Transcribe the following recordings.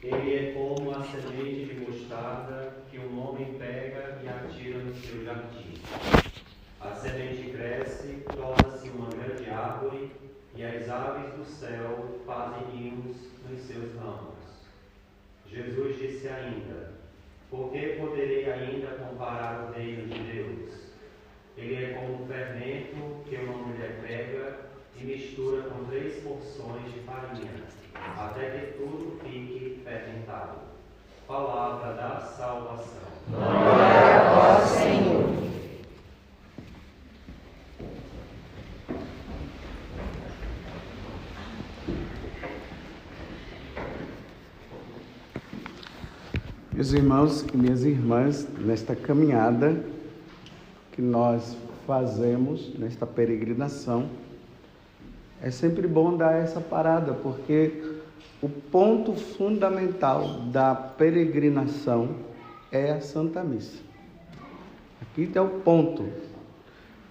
Ele é como a semente de mostarda que um homem pega e atira no seu jardim. A semente cresce, torna-se uma grande árvore, e as aves do céu fazem ninhos nos seus ramos. Jesus disse ainda: por que poderei ainda comparar o reino de Deus? Ele é como um fermento que uma mulher pega e mistura com 3 porções de farinha, até que tudo fique fermentado. Palavra da salvação. Glória a vós, Senhor. Meus irmãos e minhas irmãs, nesta caminhada que nós fazemos, nesta peregrinação, é sempre bom dar essa parada, porque o ponto fundamental da peregrinação é a Santa Missa. Aqui está o ponto,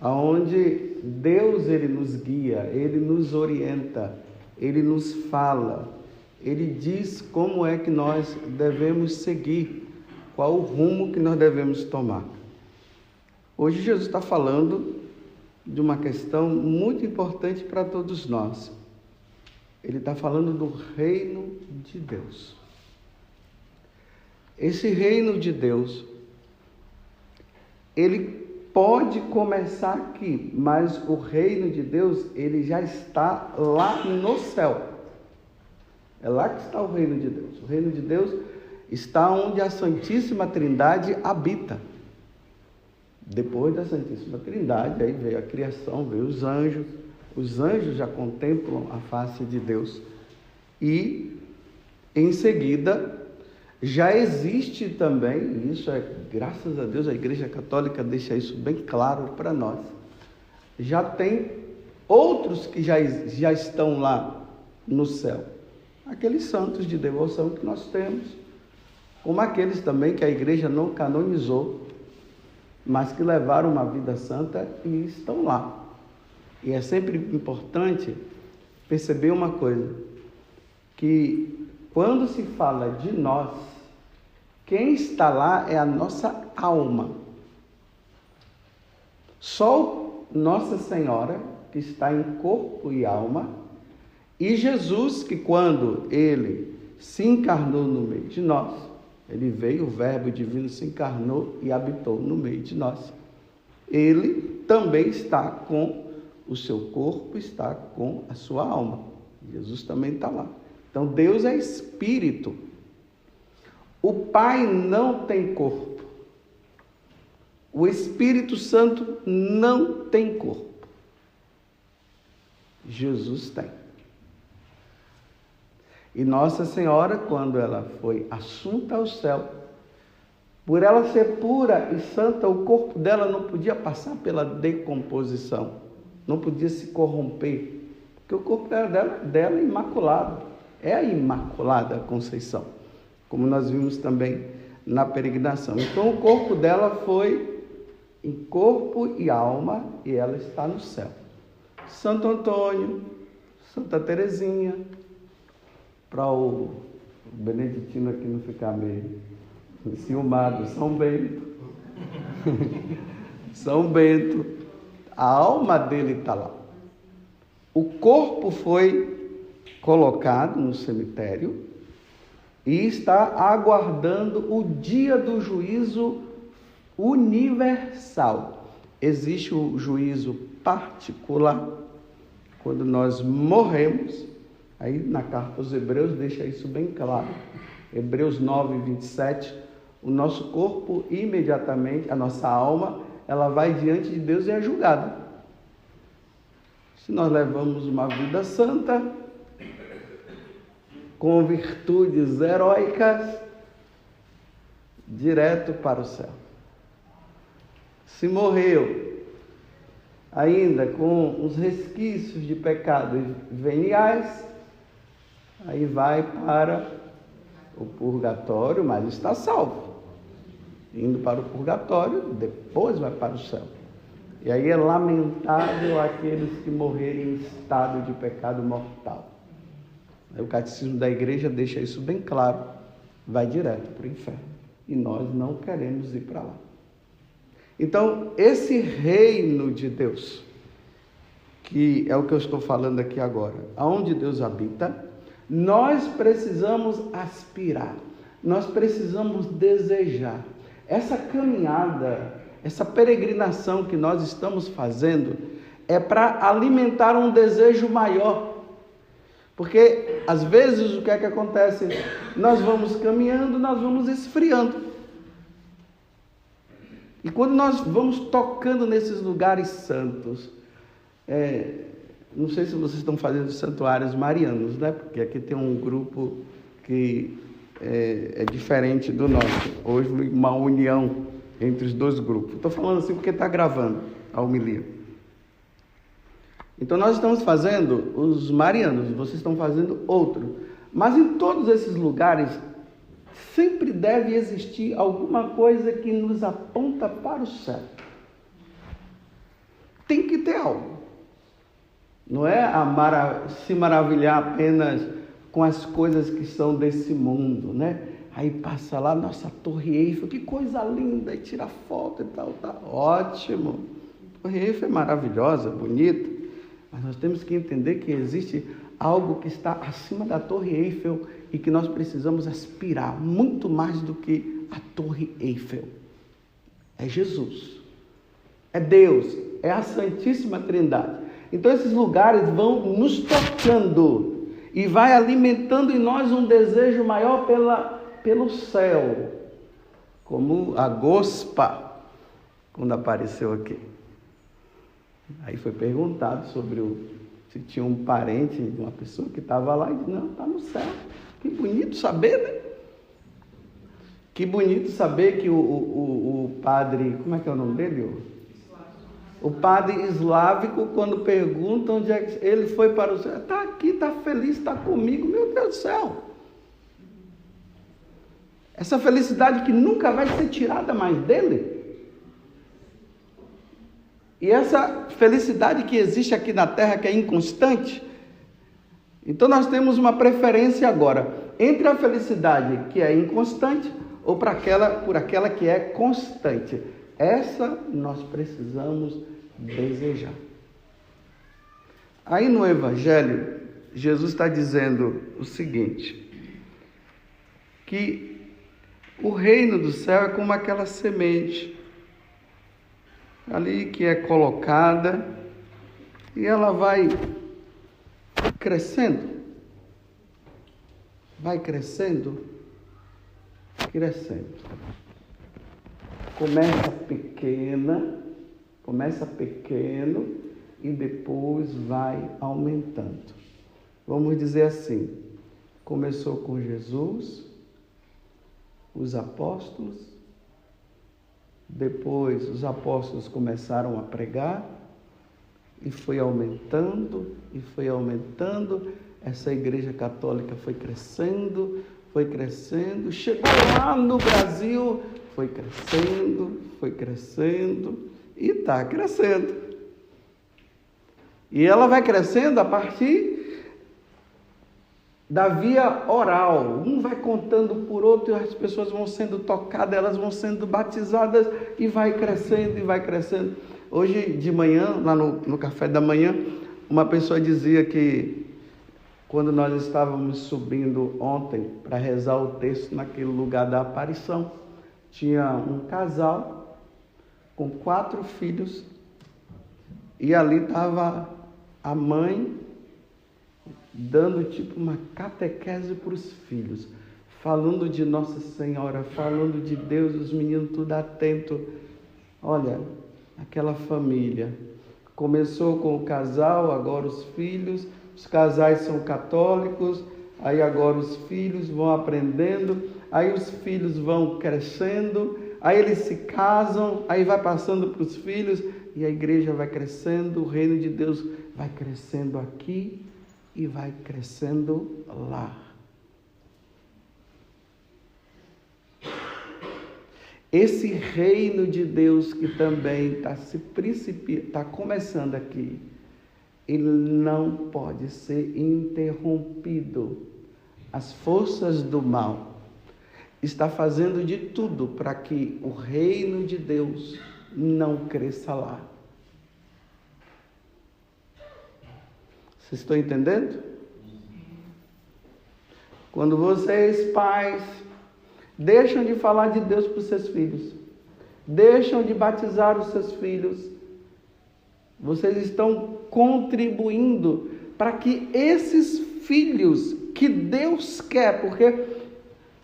onde Deus ele nos guia, Ele nos orienta, Ele nos fala, Ele diz como é que nós devemos seguir, qual o rumo que nós devemos tomar. Hoje Jesus está falando de uma questão muito importante para todos nós. Ele está falando do reino de Deus. Esse reino de Deus, ele pode começar aqui, mas o reino de Deus, ele já está lá no céu. É lá que está o reino de Deus. O reino de Deus está onde a Santíssima Trindade habita. Depois da Santíssima Trindade, aí veio a criação, veio os anjos. Os anjos já contemplam a face de Deus. E, em seguida, já existe também, isso é, graças a Deus, a Igreja Católica deixa isso bem claro para nós. Já tem outros que já estão lá no céu. Aqueles santos de devoção que nós temos, como aqueles também que a Igreja não canonizou, mas que levaram uma vida santa e estão lá. E é sempre importante perceber uma coisa, que quando se fala de nós, quem está lá é a nossa alma. Só Nossa Senhora, que está em corpo e alma, e Jesus, que quando Ele se encarnou no meio de nós, Ele veio, o Verbo Divino se encarnou e habitou no meio de nós. Ele também está com o seu corpo, está com a sua alma. Jesus também está lá. Então Deus é Espírito. O Pai não tem corpo. O Espírito Santo não tem corpo. Jesus tem. E Nossa Senhora, quando ela foi assunta ao céu, por ela ser pura e santa, o corpo dela não podia passar pela decomposição, não podia se corromper, porque o corpo dela é imaculado, é a Imaculada Conceição, como nós vimos também na peregrinação. Então o corpo dela foi em corpo e alma e ela está no céu. Santo Antônio, Santa Teresinha, para o beneditino aqui não ficar meio ciumado, São Bento. São Bento, a alma dele está lá. O corpo foi colocado no cemitério e está aguardando o dia do juízo universal. Existe o juízo particular, quando nós morremos. Aí na carta aos Hebreus deixa isso bem claro. Hebreus 9, 27, o nosso corpo imediatamente, a nossa alma, ela vai diante de Deus e é julgada. Se nós levamos uma vida santa, com virtudes heróicas, direto para o céu. Se morreu ainda com os resquícios de pecados veniais, aí vai para o purgatório, mas está salvo. Indo para o purgatório, depois vai para o céu. E aí é lamentável aqueles que morrerem em estado de pecado mortal. O Catecismo da Igreja deixa isso bem claro. vai direto para o inferno. E nós não queremos ir para lá. Então, esse reino de Deus, que é o que eu estou falando aqui agora, aonde Deus habita, nós precisamos aspirar, nós precisamos desejar. Essa caminhada, essa peregrinação que nós estamos fazendo é para alimentar um desejo maior. Porque, às vezes, o que é que acontece? Nós vamos caminhando, nós vamos esfriando. E quando nós vamos tocando nesses lugares santos, não sei se vocês estão fazendo santuários marianos, né? Porque aqui tem um grupo que é diferente do nosso. Hoje, uma união entre os dois grupos. Estou falando assim porque está gravando a homilia. Então, nós estamos fazendo os marianos, vocês estão fazendo outro. Mas em todos esses lugares, sempre deve existir alguma coisa que nos aponta para o céu. Tem que ter algo. Não é se maravilhar apenas com as coisas que são desse mundo, né? Aí passa lá, nossa, Torre Eiffel, que coisa linda, e tira foto e tal, tá ótimo. A Torre Eiffel é maravilhosa, bonita, mas nós temos que entender que existe algo que está acima da Torre Eiffel e que nós precisamos aspirar muito mais do que a Torre Eiffel. É Jesus, é Deus, é a Santíssima Trindade. Então esses lugares vão nos tocando e vai alimentando em nós um desejo maior pelo céu, como a Gospa, quando apareceu aqui. Aí foi perguntado sobre se tinha um parente de uma pessoa que estava lá, e disse, não, está no céu. Que bonito saber, né? Que bonito saber que o padre, como é que é o nome dele? O padre eslávico, quando pergunta onde é que ele foi para o céu, está aqui, está feliz, está comigo, meu Deus do céu. Essa felicidade que nunca vai ser tirada mais dele. E essa felicidade que existe aqui na terra, que é inconstante. Então nós temos uma preferência agora entre a felicidade que é inconstante ou por aquela que é constante. Essa nós precisamos desejar. Aí no Evangelho, Jesus está dizendo o seguinte, que o reino do céu é como aquela semente ali que é colocada e ela vai crescendo, começa pequeno e depois vai aumentando. Vamos dizer assim, começou com Jesus, os apóstolos, depois os apóstolos começaram a pregar e foi aumentando, essa igreja católica foi crescendo, chegou lá no Brasil, foi crescendo e está crescendo. E ela vai crescendo a partir da via oral. Um vai contando por outro e as pessoas vão sendo tocadas, elas vão sendo batizadas e vai crescendo. Hoje de manhã, lá no café da manhã, uma pessoa dizia que quando nós estávamos subindo ontem para rezar o texto naquele lugar da aparição, tinha um casal com 4 filhos e ali estava a mãe dando tipo uma catequese para os filhos, falando de Nossa Senhora, falando de Deus, os meninos tudo atento. Olha, aquela família começou com o casal, agora os filhos, os casais são católicos, aí agora os filhos vão aprendendo, aí os filhos vão crescendo, aí eles se casam, aí vai passando para os filhos e a igreja vai crescendo, o reino de Deus vai crescendo aqui e vai crescendo lá. Esse reino de Deus que também está começando aqui, ele não pode ser interrompido. As forças do mal, está fazendo de tudo para que o reino de Deus não cresça lá. Vocês estão entendendo? Quando vocês, pais, deixam de falar de Deus para os seus filhos, deixam de batizar os seus filhos, vocês estão contribuindo para que esses filhos que Deus quer, porque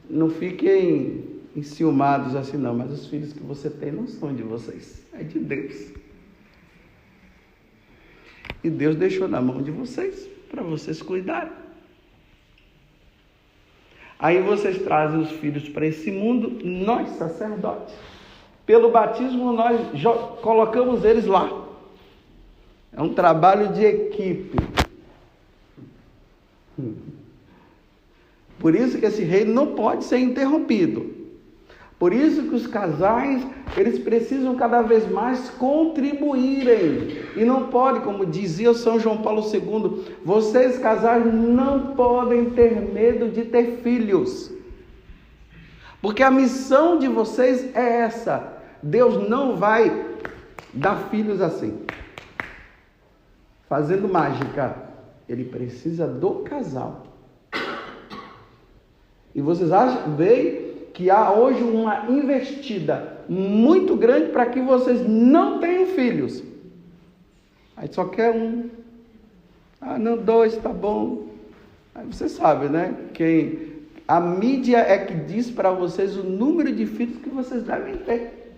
não fiquem enciumados assim não, mas os filhos que você tem não são de vocês, é de Deus. E Deus deixou na mão de vocês, para vocês cuidarem. Aí vocês trazem os filhos para esse mundo, nós sacerdotes, pelo batismo nós colocamos eles lá. É um trabalho de equipe. Por isso que esse reino não pode ser interrompido. Por isso que os casais, eles precisam cada vez mais contribuírem. E não pode, como dizia São João Paulo II, vocês casais não podem ter medo de ter filhos. Porque a missão de vocês é essa. Deus não vai dar filhos assim, fazendo mágica. Ele precisa do casal. E vocês veem que há hoje uma investida muito grande para que vocês não tenham filhos. Aí só quer um. Ah, não, 2, tá bom. Aí você sabe, né? A mídia é que diz para vocês o número de filhos que vocês devem ter.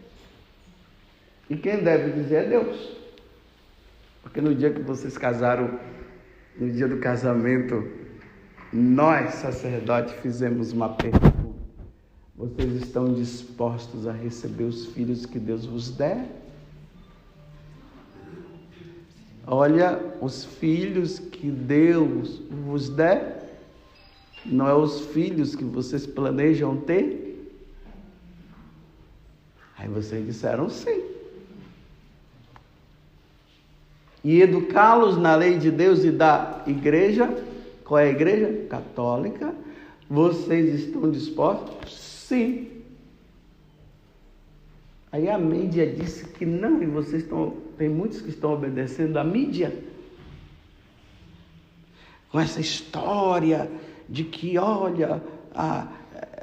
E quem deve dizer é Deus. Porque no dia que vocês casaram, no dia do casamento, nós, sacerdotes, fizemos uma pergunta. Vocês estão dispostos a receber os filhos que Deus vos der? Olha, os filhos que Deus vos der, não é os filhos que vocês planejam ter? Aí vocês disseram sim. E educá-los na lei de Deus e da igreja, qual é a igreja? Católica. Vocês estão dispostos? Sim. Aí a mídia disse que não, e vocês tem muitos que estão obedecendo à mídia. Com essa história de que, olha,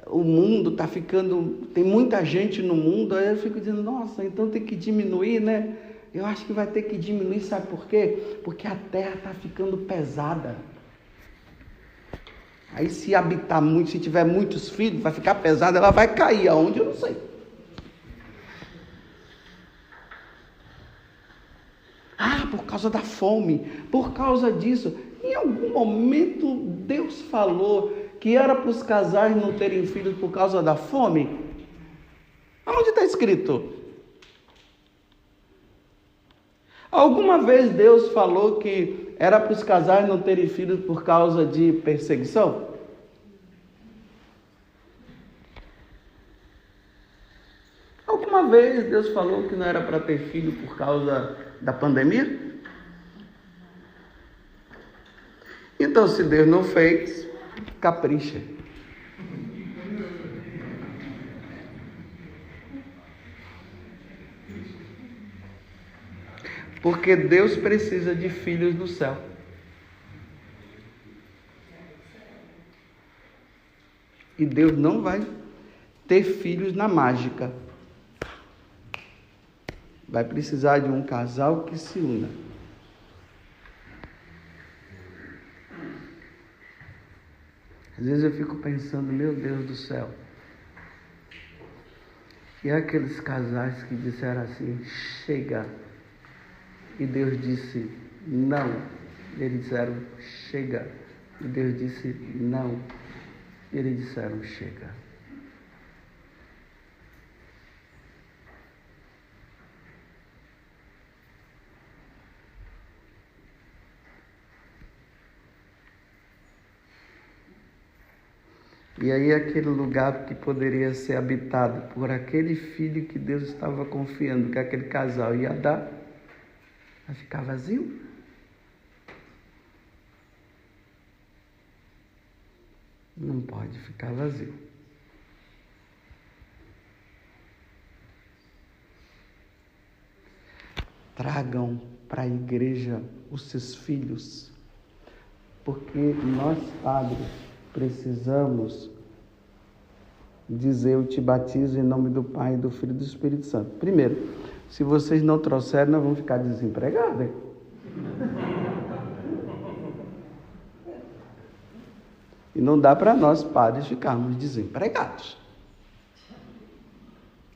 o mundo está ficando, tem muita gente no mundo, aí eu fico dizendo, nossa, então tem que diminuir, né? Eu acho que vai ter que diminuir, sabe por quê? Porque a terra está ficando pesada. Aí se habitar muito, se tiver muitos filhos, vai ficar pesada, ela vai cair aonde? Eu não sei. Ah, por causa da fome, por causa disso. Em algum momento Deus falou que era para os casais não terem filhos por causa da fome? Aonde está escrito? Alguma vez Deus falou que era para os casais não terem filhos por causa de perseguição? Alguma vez Deus falou que não era para ter filho por causa da pandemia? Então, se Deus não fez, capricha. Porque Deus precisa de filhos no céu. E Deus não vai ter filhos na mágica. Vai precisar de um casal que se una. Às vezes eu fico pensando, meu Deus do céu. E aqueles casais que disseram assim, chega. E Deus disse, não. Eles disseram, chega. E Deus disse, não. Eles disseram, chega. E aí aquele lugar que poderia ser habitado por aquele filho que Deus estava confiando que aquele casal ia dar, vai ficar vazio. Não pode ficar vazio. tragam para a igreja os seus filhos, porque nós, padres, precisamos dizer: eu te batizo em nome do Pai, do Filho e do Espírito Santo. Primeiro, se vocês não trouxerem, nós vamos ficar desempregados, hein? E não dá para nós, padres, ficarmos desempregados,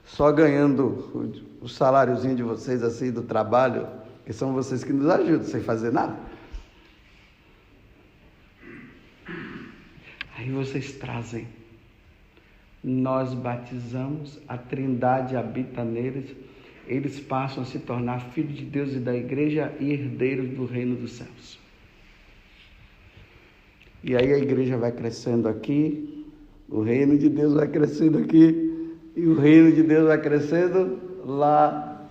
só ganhando o saláriozinho de vocês assim do trabalho, que são vocês que nos ajudam, sem fazer nada. Aí vocês trazem, nós batizamos, a Trindade habita neles, eles passam a se tornar filhos de Deus e da igreja e herdeiros do reino dos céus. E aí a igreja vai crescendo aqui, o reino de Deus vai crescendo aqui, e o reino de Deus vai crescendo lá.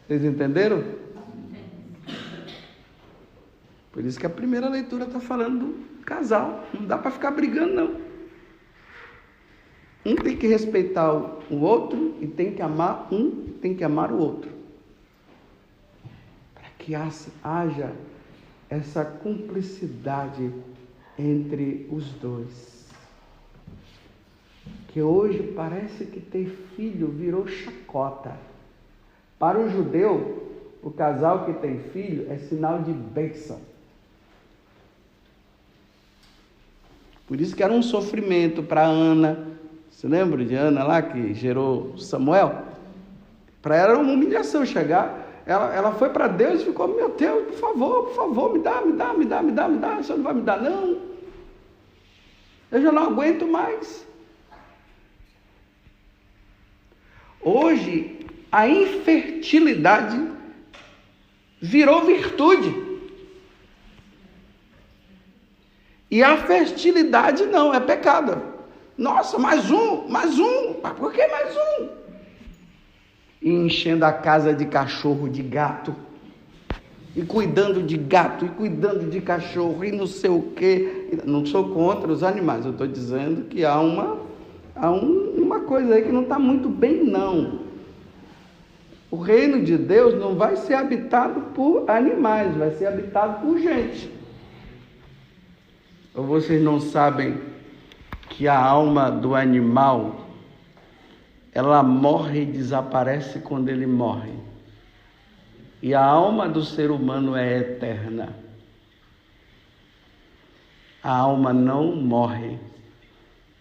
Vocês entenderam? Por isso que a primeira leitura está falando do casal. Não dá para ficar brigando, não. Um tem que respeitar o outro e tem que amar o outro. Para que haja essa cumplicidade entre os dois. Que hoje parece que ter filho virou chacota. Para o judeu, o casal que tem filho é sinal de bênção. Por isso que era um sofrimento para Ana. Você lembra de Ana lá, que gerou Samuel? Para ela era uma humilhação chegar. Ela foi para Deus e ficou: meu Deus, por favor, me dá. Você não vai me dar, não. Eu já não aguento mais. Hoje, a infertilidade virou virtude. E a fertilidade não, é pecado. Nossa, mais um. Por que mais um? E enchendo a casa de cachorro, de gato. E cuidando de gato, e cuidando de cachorro, e não sei o quê. Não sou contra os animais, eu estou dizendo que há uma coisa aí que não está muito bem, não. O reino de Deus não vai ser habitado por animais, vai ser habitado por gente. Ou vocês não sabem que a alma do animal, ela morre e desaparece quando ele morre. E a alma do ser humano é eterna. A alma não morre,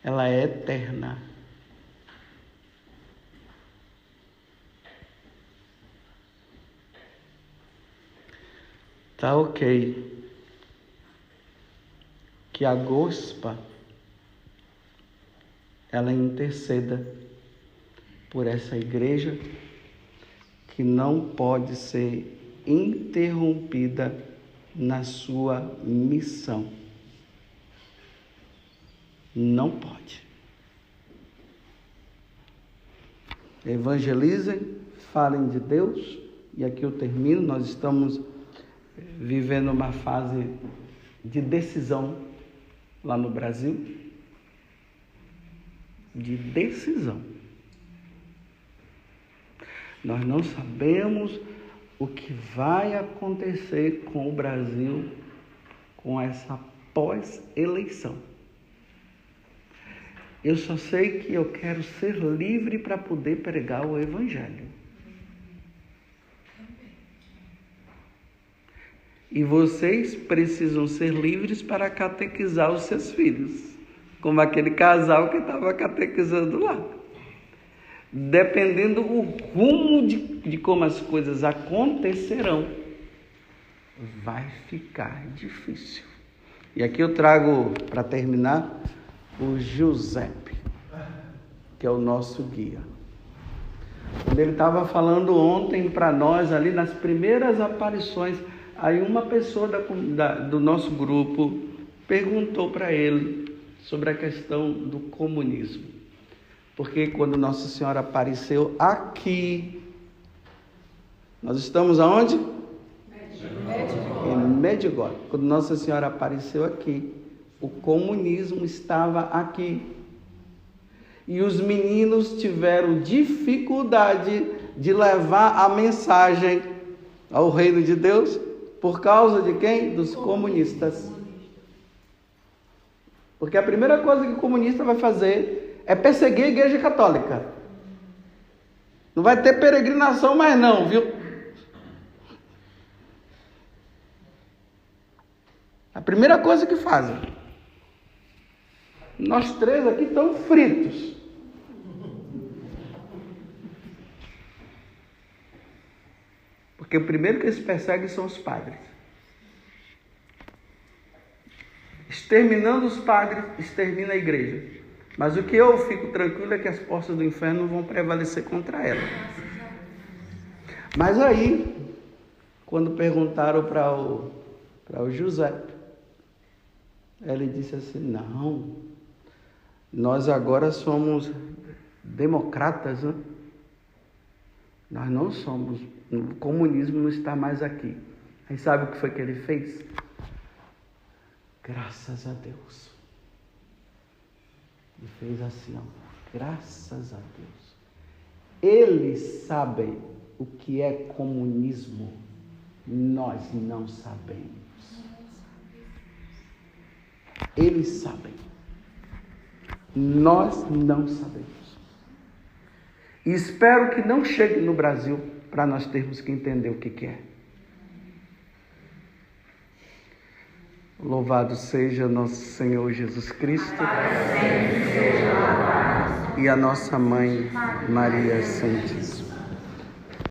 ela é eterna. Tá ok. Que a Gospa, ela interceda por essa igreja que não pode ser interrompida na sua missão. Não pode. Evangelizem, falem de Deus, e aqui eu termino. Nós estamos vivendo uma fase de decisão lá no Brasil, de decisão. Nós não sabemos o que vai acontecer com o Brasil com essa pós-eleição. Eu só sei que eu quero ser livre para poder pregar o Evangelho. E vocês precisam ser livres para catequizar os seus filhos, como aquele casal que estava catequizando lá. Dependendo do rumo de como as coisas acontecerão, vai ficar difícil. E aqui eu trago, para terminar, o Giuseppe, que é o nosso guia. Quando ele estava falando ontem para nós, ali nas primeiras aparições, aí uma pessoa do nosso grupo perguntou para ele sobre a questão do comunismo. Porque quando Nossa Senhora apareceu aqui, nós estamos aonde? Em Medjugorje. Quando Nossa Senhora apareceu aqui, o comunismo estava aqui. E os meninos tiveram dificuldade de levar a mensagem ao reino de Deus por causa de quem? Dos comunistas. Porque a primeira coisa que o comunista vai fazer é perseguir a igreja católica. Não vai ter peregrinação mais não, viu? A primeira coisa que fazem. Nós três aqui estamos fritos. Porque o primeiro que eles perseguem são os padres. Exterminando os padres, extermina a igreja. Mas o que eu fico tranquilo é que as portas do inferno não vão prevalecer contra ela. Mas aí, quando perguntaram para o José, ele disse assim, não, nós agora somos democratas, né? Nós não somos, o comunismo não está mais aqui. Aí sabe o que foi que ele fez? Graças a Deus. Ele fez assim, ó, graças a Deus. Eles sabem o que é comunismo, nós não sabemos. Eles sabem. Nós não sabemos. E espero que não chegue no Brasil para nós termos que entender o que é. Louvado seja nosso Senhor Jesus Cristo e a nossa Mãe Maria Santíssima.